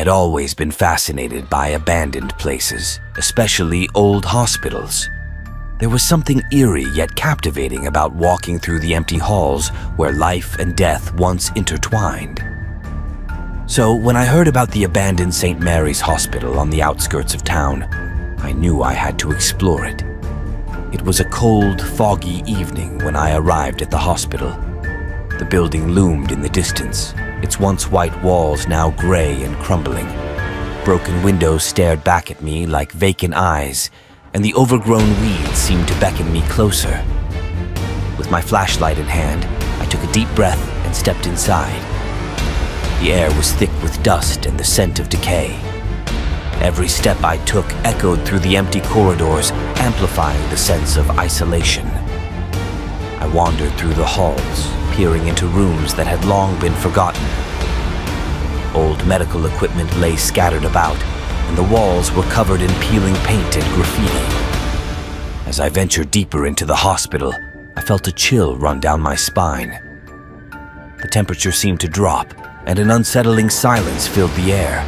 had always been fascinated by abandoned places, especially old hospitals. There was something eerie yet captivating about walking through the empty halls where life and death once intertwined. So when I heard about the abandoned St. Mary's Hospital on the outskirts of town, I knew I had to explore it. It was a cold, foggy evening when I arrived at the hospital. The building loomed in the distance, its once white walls now gray and crumbling. Broken windows stared back at me like vacant eyes, and the overgrown weeds seemed to beckon me closer. With my flashlight in hand, I took a deep breath and stepped inside. The air was thick with dust and the scent of decay. Every step I took echoed through the empty corridors, amplifying the sense of isolation. I wandered through the halls, peering into rooms that had long been forgotten. Old medical equipment lay scattered about, and the walls were covered in peeling paint and graffiti. As I ventured deeper into the hospital, I felt a chill run down my spine. The temperature seemed to drop, and an unsettling silence filled the air.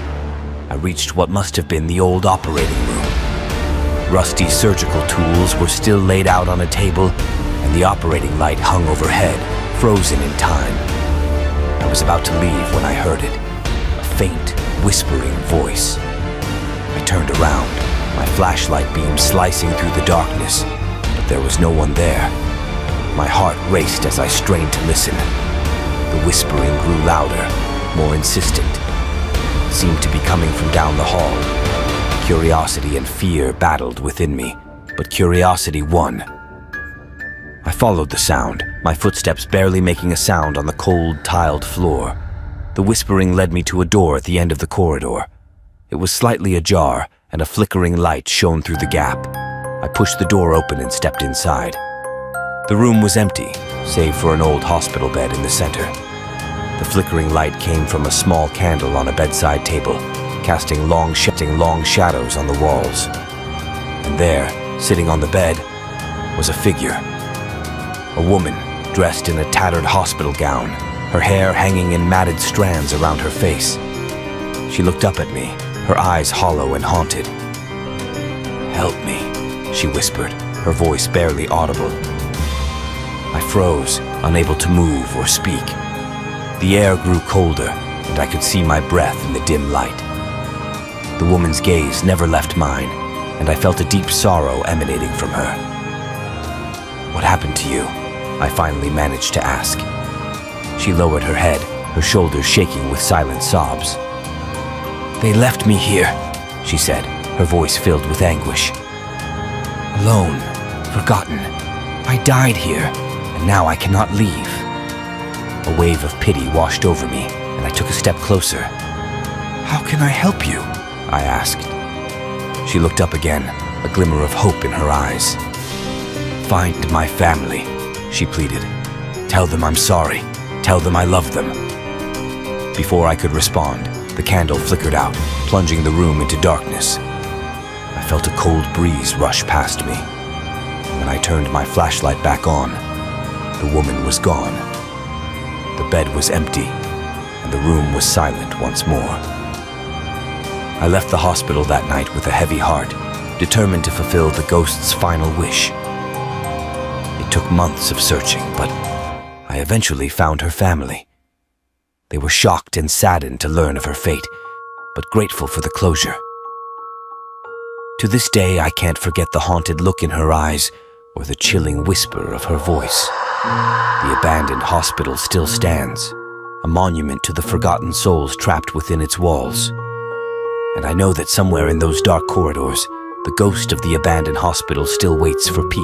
I reached what must have been the old operating room. Rusty surgical tools were still laid out on a table, and the operating light hung overhead, frozen in time. I was about to leave when I heard it, a faint, whispering voice. I turned around, my flashlight beam slicing through the darkness, but there was no one there. My heart raced as I strained to listen. The whispering grew louder, more insistent. It seemed to be coming from down the hall. Curiosity and fear battled within me, but curiosity won. I followed the sound, my footsteps barely making a sound on the cold, tiled floor. The whispering led me to a door at the end of the corridor. It was slightly ajar, and a flickering light shone through the gap. I pushed the door open and stepped inside. The room was empty, save for an old hospital bed in the center. The flickering light came from a small candle on a bedside table, casting long shadows on the walls. And there, sitting on the bed, was a figure. A woman, dressed in a tattered hospital gown, her hair hanging in matted strands around her face. She looked up at me, her eyes hollow and haunted. "Help me," she whispered, her voice barely audible. I froze, unable to move or speak. The air grew colder, and I could see my breath in the dim light. The woman's gaze never left mine, and I felt a deep sorrow emanating from her. "What happened to you?" I finally managed to ask. She lowered her head, her shoulders shaking with silent sobs. "They left me here," she said, her voice filled with anguish. "Alone, forgotten. I died here, and now I cannot leave." A wave of pity washed over me, and I took a step closer. "How can I help you?" I asked. She looked up again, a glimmer of hope in her eyes. "Find my family," she pleaded. "Tell them I'm sorry. Tell them I love them." Before I could respond, the candle flickered out, plunging the room into darkness. I felt a cold breeze rush past me. When I turned my flashlight back on, the woman was gone. The bed was empty, and the room was silent once more. I left the hospital that night with a heavy heart, determined to fulfill the ghost's final wish. It took months of searching, but I eventually found her family. They were shocked and saddened to learn of her fate, but grateful for the closure. To this day, I can't forget the haunted look in her eyes or the chilling whisper of her voice. The abandoned hospital still stands, a monument to the forgotten souls trapped within its walls. And I know that somewhere in those dark corridors, the ghost of the abandoned hospital still waits for peace.